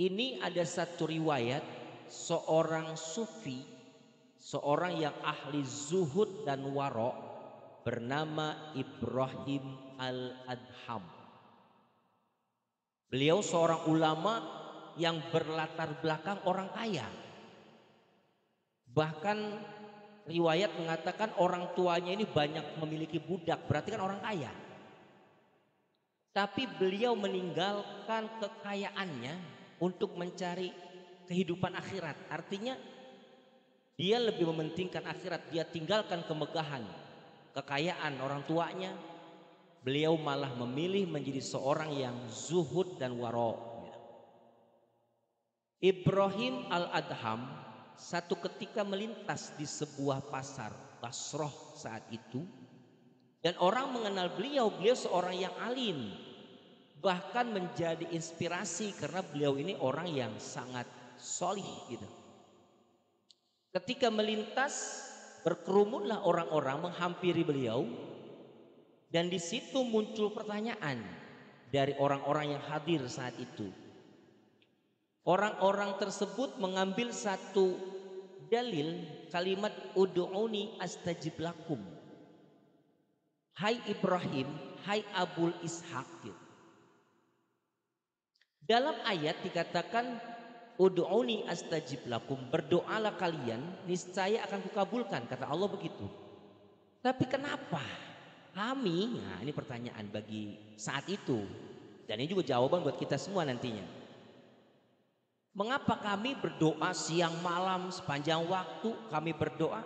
Ini ada satu riwayat seorang sufi, seorang yang ahli zuhud dan waro, bernama Ibrahim Al-Adham. Beliau seorang ulama yang berlatar belakang orang kaya. Bahkan riwayat mengatakan orang tuanya ini banyak memiliki budak, berarti kan orang kaya. Tapi beliau meninggalkan kekayaannya untuk mencari kehidupan akhirat. Artinya dia lebih mementingkan akhirat. Dia tinggalkan kemegahan, kekayaan orang tuanya. Beliau malah memilih menjadi seorang yang zuhud dan waro. Ibrahim Al-Adham satu ketika melintas di sebuah pasar Basrah saat itu, dan orang mengenal beliau seorang yang alim, bahkan menjadi inspirasi karena beliau ini orang yang sangat solih gitu. Ketika melintas, berkerumunlah orang-orang menghampiri beliau, dan di situ muncul pertanyaan dari orang-orang yang hadir saat itu. Orang-orang tersebut mengambil satu dalil kalimat ud'uni astajib lakum. Hai Ibrahim, hai Abul Ishaq. Dalam ayat dikatakan ud'uni astajib lakum, berdoalah kalian niscaya akan kukabulkan, kata Allah begitu. Tapi kenapa kami, nah ini pertanyaan bagi saat itu, dan ini juga jawaban buat kita semua nantinya. Mengapa kami berdoa siang malam sepanjang waktu kami berdoa,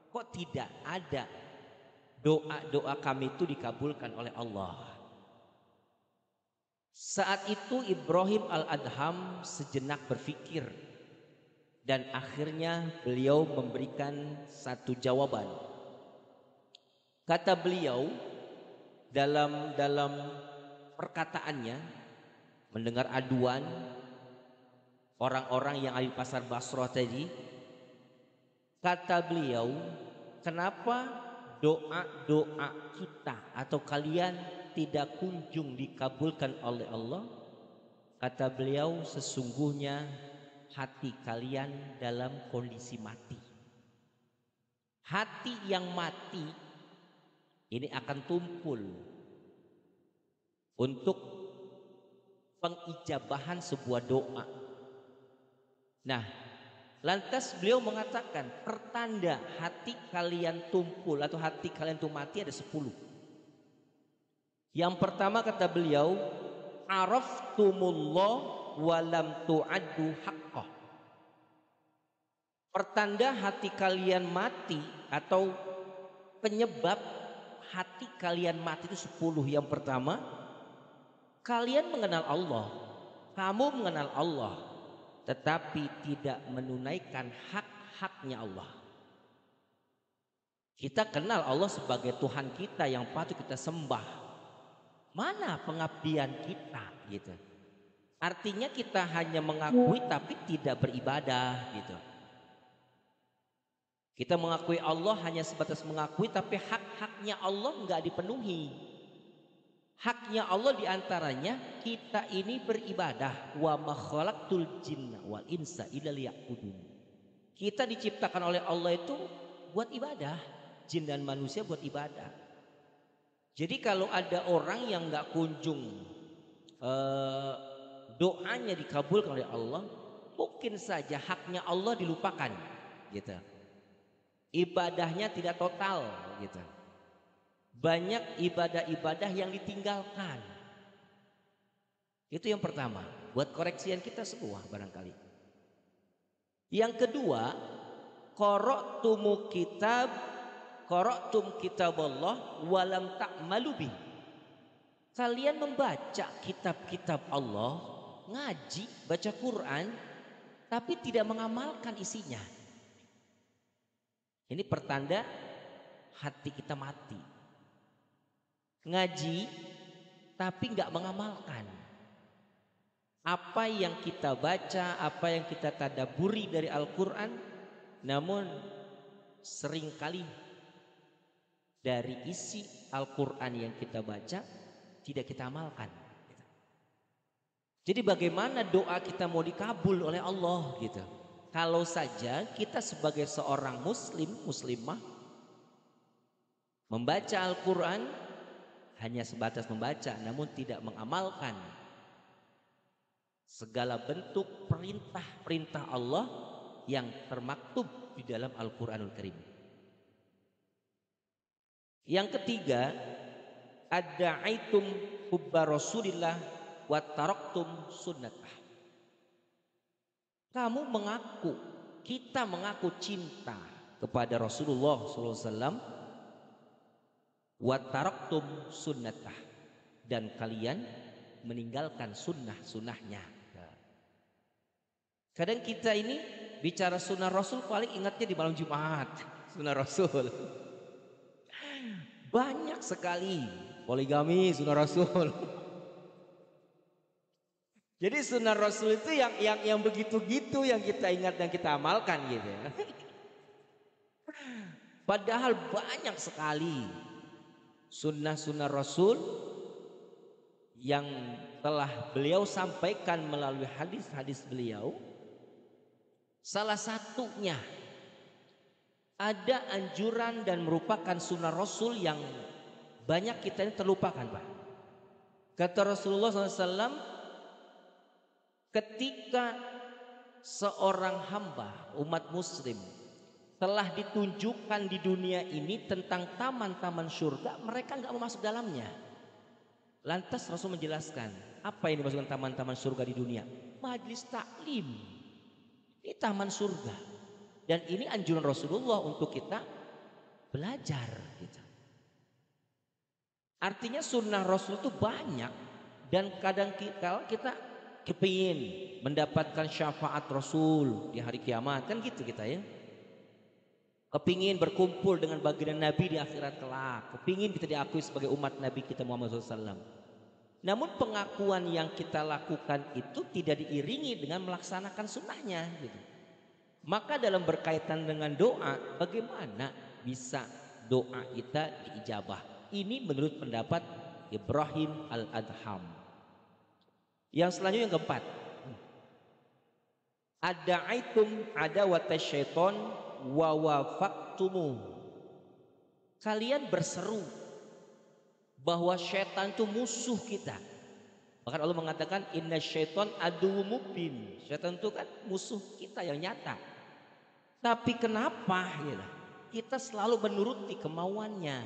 kok tidak ada doa-doa kami itu dikabulkan oleh Allah? Saat itu Ibrahim Al-Adham sejenak berpikir, dan akhirnya beliau memberikan satu jawaban. Kata beliau dalam perkataannya, mendengar aduan orang-orang yang ada di pasar Basrah tadi, kata beliau, kenapa doa-doa kita atau kalian tidak kunjung dikabulkan oleh Allah? Kata beliau, sesungguhnya hati kalian dalam kondisi mati. Hati yang mati ini akan tumpul untuk pengijabahan sebuah doa. Nah, lantas beliau mengatakan pertanda hati kalian tumpul atau hati kalian itu mati ada 10. Yang pertama kata beliau, araftumullah walam tu'addu haqqah. Pertanda hati kalian mati atau penyebab hati kalian mati itu 10. Yang pertama, kalian mengenal Allah, kamu mengenal Allah, tetapi tidak menunaikan hak-haknya Allah. Kita kenal Allah sebagai Tuhan kita yang patut kita sembah. Mana pengabdian kita gitu? Artinya kita hanya mengakui tapi tidak beribadah gitu. Kita mengakui Allah hanya sebatas mengakui, tapi hak-haknya Allah nggak dipenuhi. Haknya Allah diantaranya kita ini beribadah. Wa ma khalaqtul jinna wal insa illa liya'budun. Kita diciptakan oleh Allah itu buat ibadah, jin dan manusia buat ibadah. Jadi kalau ada orang yang nggak kunjung doanya dikabulkan oleh Allah, mungkin saja haknya Allah dilupakan, gitu. Ibadahnya tidak total, gitu. Banyak ibadah-ibadah yang ditinggalkan. Itu yang pertama, buat koreksian kita semua barangkali. Yang kedua, qara'tum kitaballah walam ta'malu bih. Kalian membaca kitab-kitab Allah, ngaji, baca Quran, tapi tidak mengamalkan isinya. Ini pertanda hati kita mati. Ngaji tapi nggak mengamalkan apa yang kita baca, apa yang kita tadaburi dari Al-Quran, namun seringkali dari isi Al-Quran yang kita baca tidak kita amalkan. Jadi bagaimana doa kita mau dikabul oleh Allah gitu. Kalau saja kita sebagai seorang muslim, muslimah membaca Al-Quran hanya sebatas membaca namun tidak mengamalkan segala bentuk perintah-perintah Allah yang termaktub di dalam Al-Quranul Karim. Yang ketiga, adda'aitum hubba Rasulillah wa taraktum sunnatah. Kamu mengaku, kita mengaku cinta kepada Rasulullah SAW, wa taraktum sunnatah, dan kalian meninggalkan sunnah-sunnahnya. Kadang kita ini bicara sunnah Rasul paling ingatnya di malam Jumat. Sunnah Rasul banyak sekali, poligami sunnah Rasul. Jadi sunnah Rasul itu yang begitu-gitu yang kita ingat dan kita amalkan gitu ya. Padahal banyak sekali sunnah-sunnah Rasul yang telah beliau sampaikan melalui hadis-hadis beliau. Salah satunya ada anjuran dan merupakan sunnah Rasul yang banyak kita ini terlupakan, Pak. Kata Rasulullah SAW, ketika seorang hamba umat muslim telah ditunjukkan di dunia ini tentang taman-taman surga, mereka nggak mau masuk dalamnya. Lantas Rasul menjelaskan, apa yang dimaksudkan taman-taman surga di dunia? Majlis taklim. Ini taman surga. Dan ini anjuran Rasulullah untuk kita belajar gitu. Artinya sunnah Rasul itu banyak. Dan kadang kita kepingin mendapatkan syafaat Rasul di hari kiamat, kan gitu kita ya. Kepingin berkumpul dengan baginda Nabi di akhirat kelak. Kepingin kita diakui sebagai umat Nabi kita Muhammad SAW. Namun pengakuan yang kita lakukan itu tidak diiringi dengan melaksanakan sunnahnya gitu. Maka dalam berkaitan dengan doa, bagaimana bisa doa kita diijabah? Ini menurut pendapat Ibrahim Al-Adham. Yang selanjutnya yang keempat, ada'aitum adawata syaiton wa wafaqtumu. Kalian berseru bahwa syaitan itu musuh kita. Bahkan Allah mengatakan inna syaiton adu mubin. Syaitan itu kan musuh kita yang nyata. Tapi kenapa ya, kita selalu menuruti kemauannya?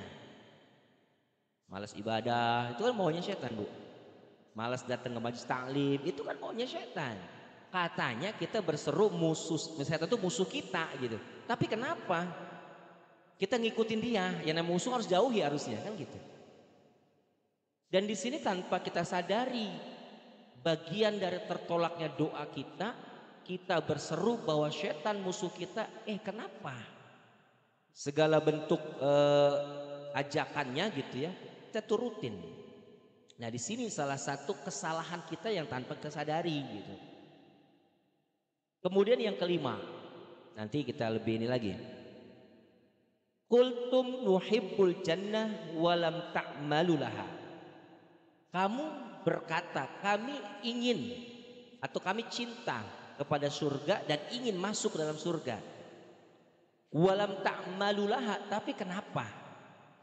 Malas ibadah itu kan maunya syaitan, Bu. Malas datang ke majelis taklim itu kan maunya syaitan. Katanya kita berseru musuh syaitan itu musuh kita gitu. Tapi kenapa kita ngikutin dia? Yang namanya musuh harus jauhi harusnya kan gitu. Dan di sini tanpa kita sadari bagian dari tertolaknya doa kita, kita berseru bahwa setan musuh kita. Kenapa? Segala bentuk ajakannya gitu ya, kita turutin. Nah di sini salah satu kesalahan kita yang tanpa kita sadari gitu. Kemudian yang kelima, nanti kita lebih ini lagi. Qultum nuhibbul jannah walam ta'malu laha. Kamu berkata kami ingin atau kami cinta kepada surga dan ingin masuk ke dalam surga. Walam ta'malu laha, tapi kenapa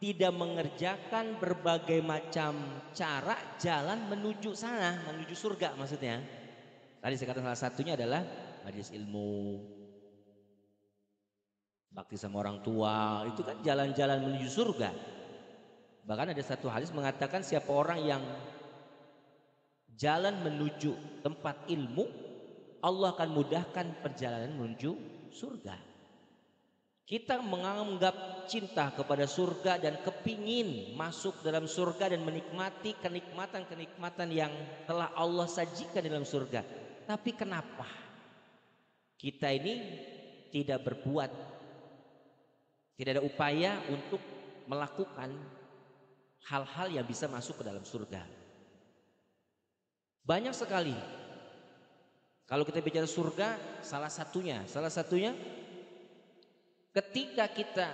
tidak mengerjakan berbagai macam cara jalan menuju sana, menuju surga maksudnya. Tadi saya katakan salah satunya adalah majelis ilmu, bakti sama orang tua, itu kan jalan-jalan menuju surga. Bahkan ada satu hadis mengatakan siapa orang yang jalan menuju tempat ilmu, Allah akan mudahkan perjalanan menuju surga. Kita menganggap cinta kepada surga dan kepingin masuk dalam surga dan menikmati kenikmatan-kenikmatan yang telah Allah sajikan dalam surga. Tapi kenapa kita ini tidak berbuat, tidak ada upaya untuk melakukan hal-hal yang bisa masuk ke dalam surga? Banyak sekali. Kalau kita bicara surga, salah satunya ketika kita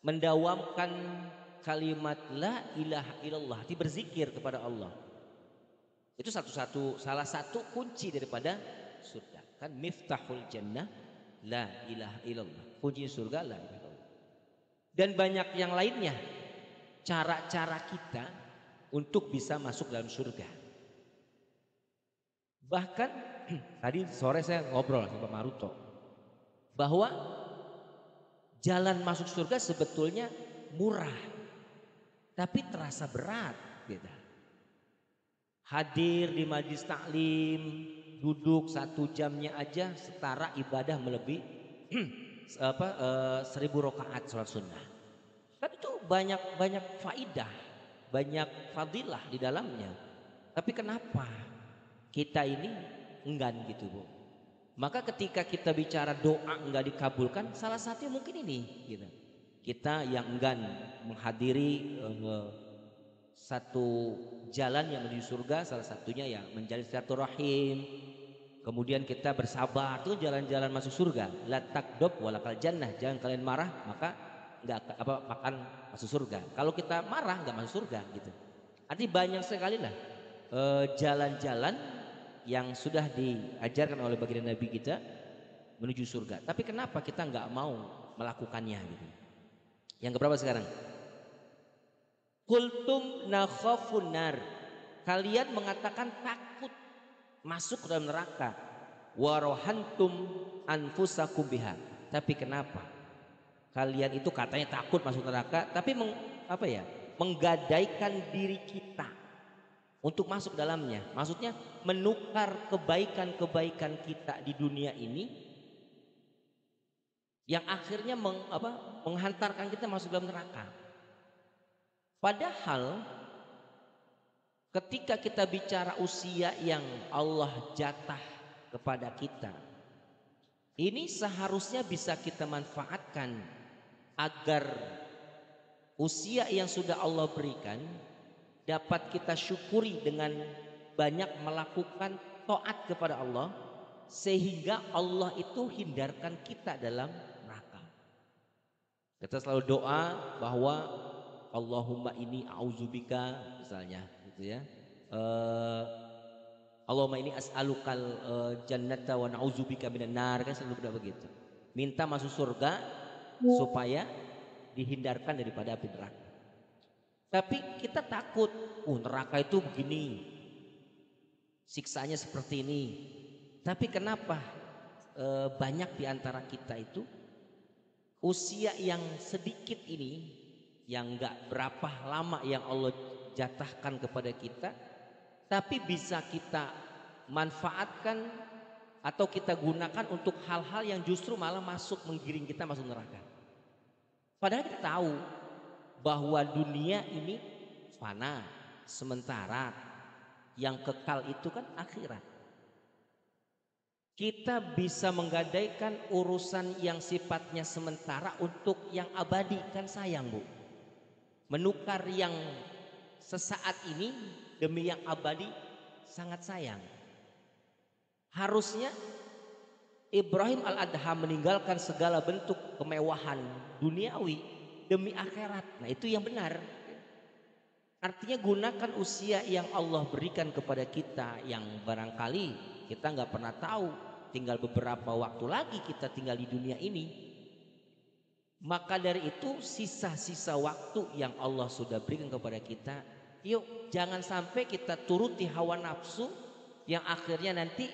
mendawamkan kalimat la ilaha illallah, berzikir kepada Allah. Itu salah satu kunci daripada surga. Kan miftahul jannah la ilaha illallah. Kunci surga la ilaha illallah. Dan banyak yang lainnya. Cara-cara kita untuk bisa masuk dalam surga. Bahkan tadi sore saya ngobrol sama Pak Maruto bahwa jalan masuk surga sebetulnya murah, tapi terasa berat gitu. Hadir di majlis taklim, duduk 1 jamnya aja setara ibadah melebihi 1000 rakaat sholat sunnah. Kan itu banyak faidah, banyak fadilah di dalamnya. Tapi kenapa kita ini enggan gitu, Bu? Maka ketika kita bicara doa enggak dikabulkan, salah satunya mungkin ini gitu. Kita yang enggan menghadiri satu jalan yang menuju surga, salah satunya ya menjalin silaturahim. Kemudian kita bersabar, itu jalan-jalan masuk surga. La takdob walakal jannah, jangan kalian marah maka enggak akan masuk surga. Kalau kita marah enggak masuk surga gitu. Artinya banyak sekali lah jalan-jalan yang sudah diajarkan oleh baginda Nabi kita menuju surga. Tapi kenapa kita enggak mau melakukannya gitu? Yang keberapa sekarang? Kultum nakhafun nar. Kalian mengatakan takut masuk ke dalam neraka. Warohantum anfusakum biha. Tapi kenapa? Kalian itu katanya takut masuk neraka, tapi menggadaikan diri kita untuk masuk dalamnya. Maksudnya menukar kebaikan-kebaikan kita di dunia ini yang akhirnya menghantarkan kita masuk dalam neraka. Padahal ketika kita bicara usia yang Allah jatah kepada kita, ini seharusnya bisa kita manfaatkan agar usia yang sudah Allah berikan dapat kita syukuri dengan banyak melakukan taat kepada Allah, sehingga Allah itu hindarkan kita dalam neraka. Kita selalu doa bahwa Allahumma inni a'udzubika misalnya gitu ya. Allahumma inni as'alukal jannata wa na'udzubika minan nar, kan selalu berdoa begitu. Minta masuk surga supaya dihindarkan daripada api neraka. Tapi kita takut, neraka itu begini, siksanya seperti ini. Tapi kenapa banyak di antara kita itu usia yang sedikit ini, yang gak berapa lama yang Allah jatahkan kepada kita, tapi bisa kita manfaatkan atau kita gunakan untuk hal-hal yang justru malah menggiring kita masuk neraka. Padahal kita tahu bahwa dunia ini fana, sementara, yang kekal itu kan akhirat. Kita bisa menggadaikan urusan yang sifatnya sementara untuk yang abadi, kan sayang, Bu. Menukar yang sesaat ini demi yang abadi sangat sayang. Harusnya Ibrahim al-Adham meninggalkan segala bentuk kemewahan duniawi demi akhirat. Nah, itu yang benar. Artinya gunakan usia yang Allah berikan kepada kita, yang barangkali kita nggak pernah tahu, tinggal beberapa waktu lagi kita tinggal di dunia ini. Maka dari itu sisa-sisa waktu yang Allah sudah berikan kepada kita, yuk jangan sampai kita turuti hawa nafsu yang akhirnya nanti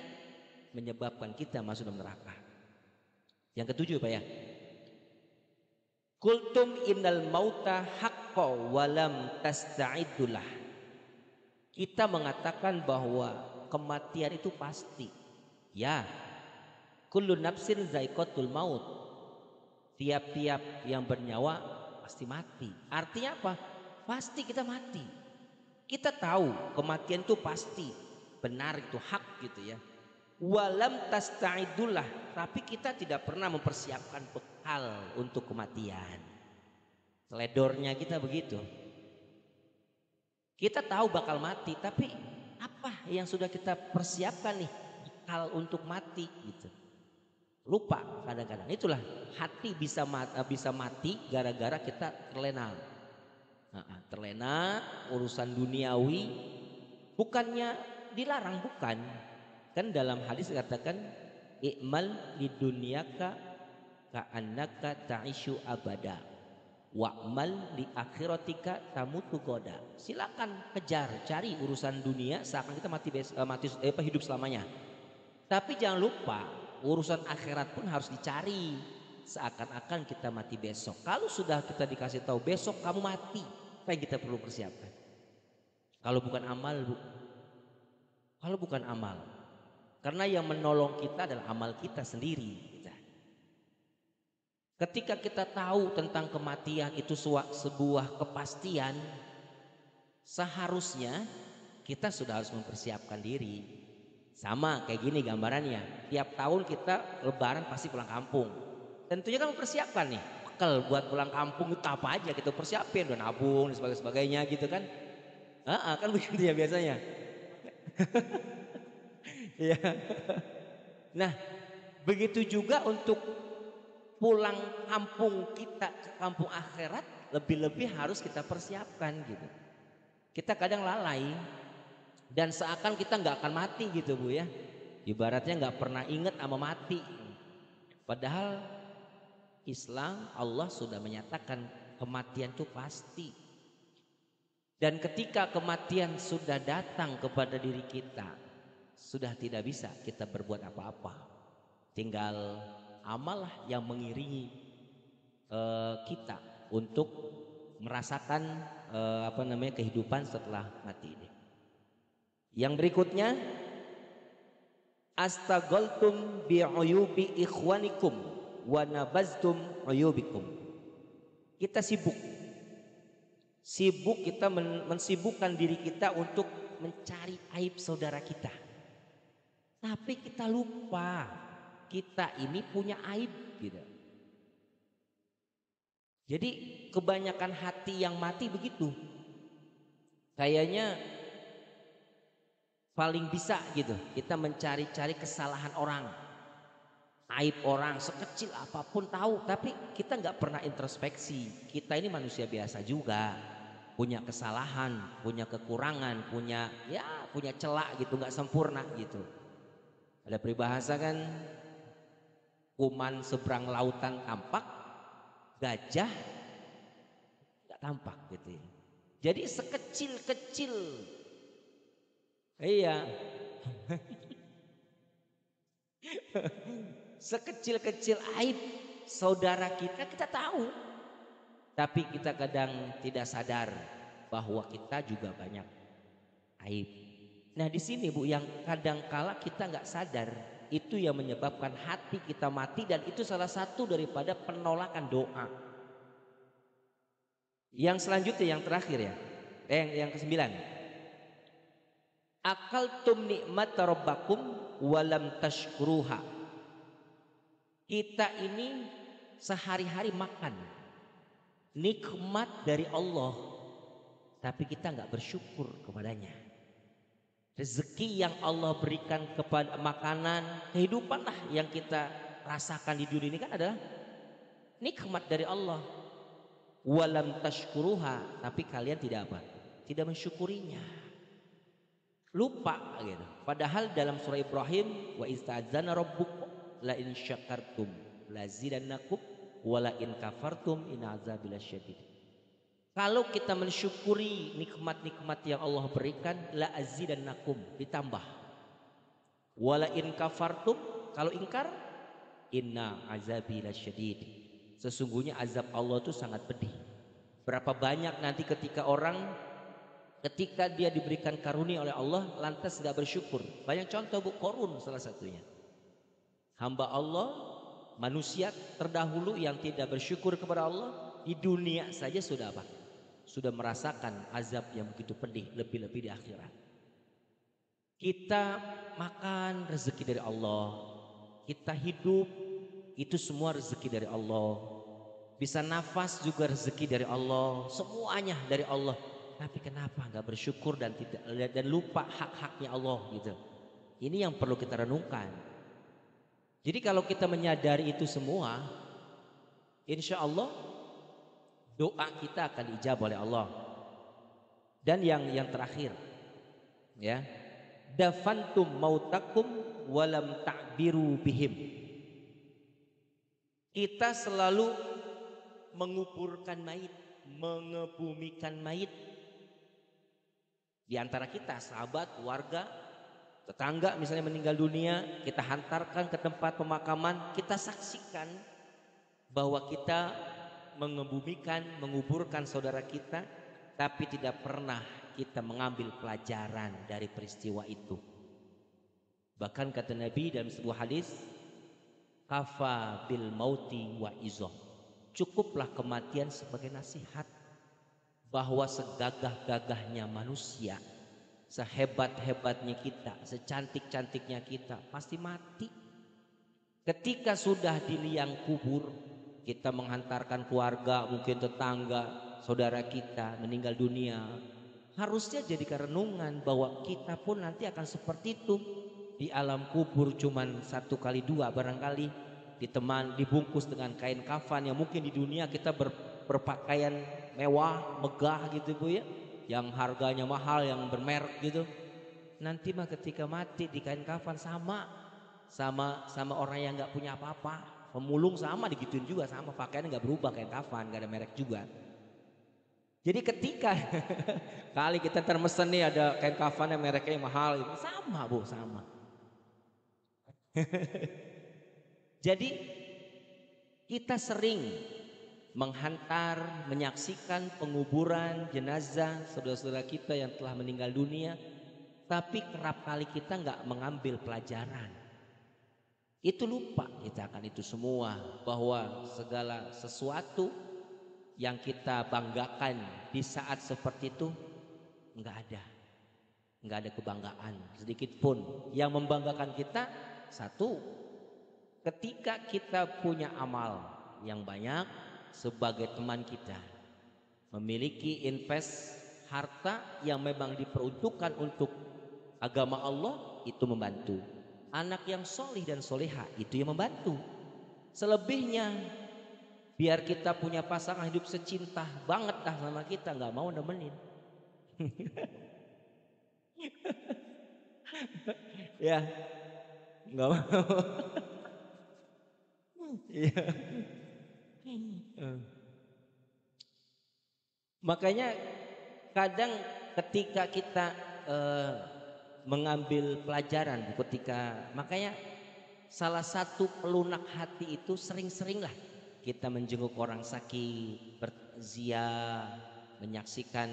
menyebabkan kita masuk dalam neraka. Yang ketujuh, Pak ya. Kultum innal mauta haqqo walam tasta'idullah. Kita mengatakan bahwa kematian itu pasti. Ya. Kullu nafsin za'iqatul maut. Tiap-tiap yang bernyawa pasti mati. Artinya apa? Pasti kita mati. Kita tahu kematian itu pasti. Benar, itu hak gitu ya. Walam tasta'idullah, tapi kita tidak pernah mempersiapkan bekal untuk kematian. Teledornya kita begitu. Kita tahu bakal mati, tapi apa yang sudah kita persiapkan nih bekal untuk mati gitu. Lupa kadang-kadang. Itulah hati bisa mati gara-gara kita terlena. Terlena urusan duniawi, bukannya dilarang, bukan. Kan dalam hadis dikatakan i'mal lidunyaka ka'annaka ta'ishu abada wa'mal li akhiratika tamutu goda. Silakan kejar, cari urusan dunia seakan kita hidup selamanya. Tapi jangan lupa urusan akhirat pun harus dicari seakan-akan kita mati besok. Kalau sudah kita dikasih tahu besok kamu mati, apa yang kita perlu persiapkan? Kalau bukan amal, Bu. Kalau bukan amal. Karena yang menolong kita adalah amal kita sendiri. Ketika kita tahu tentang kematian itu sebuah kepastian, seharusnya kita sudah harus mempersiapkan diri. Sama kayak gini gambarannya. Tiap tahun kita lebaran pasti pulang kampung. Tentunya kan mempersiapkan nih. Bekal buat pulang kampung itu apa aja kita persiapin, udah nabung dan sebagainya gitu kan. Kan begitu ya biasanya. Ya. Nah, begitu juga untuk pulang kampung kita ke kampung akhirat, lebih-lebih harus kita persiapkan gitu. Kita kadang lalai dan seakan kita nggak akan mati gitu, Bu ya. Ibaratnya nggak pernah ingat sama mati. Padahal Islam, Allah sudah menyatakan kematian itu pasti. Dan ketika kematian sudah datang kepada diri kita, sudah tidak bisa kita berbuat apa-apa. Tinggal amal yang mengiringi kita untuk merasakan kehidupan setelah mati ini. Yang berikutnya, astaghaltum bi'uyubi ikhwanikum wa nabaztum uyubikum. Kita sibuk kita mensibukkan diri kita untuk mencari aib saudara kita. Tapi kita lupa kita ini punya aib gitu. Jadi kebanyakan hati yang mati begitu. Kayaknya paling bisa gitu kita mencari-cari kesalahan orang, aib orang sekecil apapun tahu, tapi kita nggak pernah introspeksi. Kita ini manusia biasa juga, punya kesalahan, punya kekurangan, punya celak gitu, nggak sempurna gitu. Ada peribahasa kan, kuman seberang lautan tampak, gajah nggak tampak gitu. Jadi sekecil-kecil, iya, sekecil-kecil aib saudara kita tahu, tapi kita kadang tidak sadar bahwa kita juga banyak aib. Nah di sini, Bu, yang kadang kala kita nggak sadar, itu yang menyebabkan hati kita mati, dan itu salah satu daripada penolakan doa. Yang selanjutnya, yang terakhir ya, yang ke-9. Akaltum nikmata rabbakum walam tashkuruha. Kita ini sehari-hari makan nikmat dari Allah, tapi kita nggak bersyukur kepadanya. Rezeki yang Allah berikan kepada makanan, kehidupan lah yang kita rasakan di dunia ini kan adalah nikmat dari Allah. Walam tashkuruha, tapi kalian tidak apa? Tidak mensyukurinya. Lupa gitu. Padahal dalam surah Ibrahim, wa ista'adzana rabbukum la in syakartum lazidannakum wa la in kafartum in azabi lasyadid. Kalau kita mensyukuri nikmat-nikmat yang Allah berikan, la azidannakum, ditambah. Wa la in kafartum, kalau ingkar, inna azabi lasyadid. Sesungguhnya azab Allah itu sangat pedih. Berapa banyak nanti ketika dia diberikan karunia oleh Allah lantas tidak bersyukur. Banyak contoh, Bu, Qarun salah satunya. Hamba Allah, manusia terdahulu yang tidak bersyukur kepada Allah, di dunia saja sudah apa? Sudah merasakan azab yang begitu pedih, lebih-lebih di akhirat. Kita makan rezeki dari Allah, kita hidup itu semua rezeki dari Allah. Bisa nafas juga rezeki dari Allah, semuanya dari Allah. Tapi kenapa nggak bersyukur dan lupa hak-haknya Allah gitu? Ini yang perlu kita renungkan. Jadi kalau kita menyadari itu semua, insya Allah doa kita akan dijawab oleh Allah. Dan yang terakhir, ya, dafantum mautakum walam ta'biru bihim. Kita selalu menguburkan mayit, mengebumikan mayit. Di antara kita, sahabat, keluarga, tetangga misalnya meninggal dunia, kita hantarkan ke tempat pemakaman, kita saksikan bahwa kita mengebumikan, menguburkan saudara kita, tapi tidak pernah kita mengambil pelajaran dari peristiwa itu. Bahkan kata Nabi dalam sebuah hadis, kafa bil mauti wa izoh, cukuplah kematian sebagai nasihat bahwa segagah-gagahnya manusia, sehebat-hebatnya kita, secantik-cantiknya kita, pasti mati. Ketika sudah di liang kubur, kita menghantarkan keluarga, mungkin tetangga, saudara kita meninggal dunia, harusnya jadi renungan bahwa kita pun nanti akan seperti itu. Di alam kubur cuman 1x2 barangkali, dibungkus dengan kain kafan yang mungkin di dunia kita berpakaian mewah, megah gitu Bu ya, yang harganya mahal, yang bermerek gitu. Nanti mah ketika mati di kain kafan sama orang yang nggak punya apa-apa, pemulung sama digituin juga, sama pakaiannya nggak berubah, kain kafan nggak ada merek juga. Jadi ketika kali kita termesen nih ada kain kafan yang mereknya mahal, sama Bu, sama. Jadi kita sering menghantar, menyaksikan penguburan jenazah saudara-saudara kita yang telah meninggal dunia, tapi kerap kali kita nggak mengambil pelajaran. Itu lupa kita akan itu semua, bahwa segala sesuatu yang kita banggakan di saat seperti itu nggak ada kebanggaan sedikit pun. Yang membanggakan kita satu, ketika kita punya amal yang banyak, sebagai teman kita memiliki invest harta yang memang diperuntukkan untuk agama Allah, itu membantu. Anak yang solih dan soleha, itu yang membantu. Selebihnya biar kita punya pasangan hidup secinta banget dah sama kita, nggak mau nemenin. Ya nggak mau. Iya. Makanya kadang ketika kita mengambil pelajaran, makanya salah satu pelunak hati itu sering-seringlah kita menjenguk orang sakit, berziarah, menyaksikan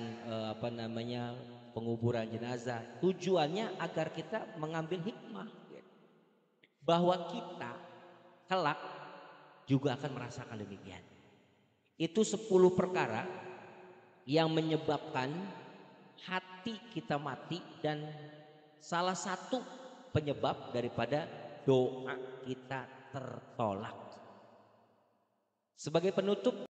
penguburan jenazah. Tujuannya agar kita mengambil hikmah bahwa kita kelak juga akan merasakan demikian. Itu 10 perkara yang menyebabkan hati kita mati, dan salah satu penyebab daripada doa kita tertolak. Sebagai penutup,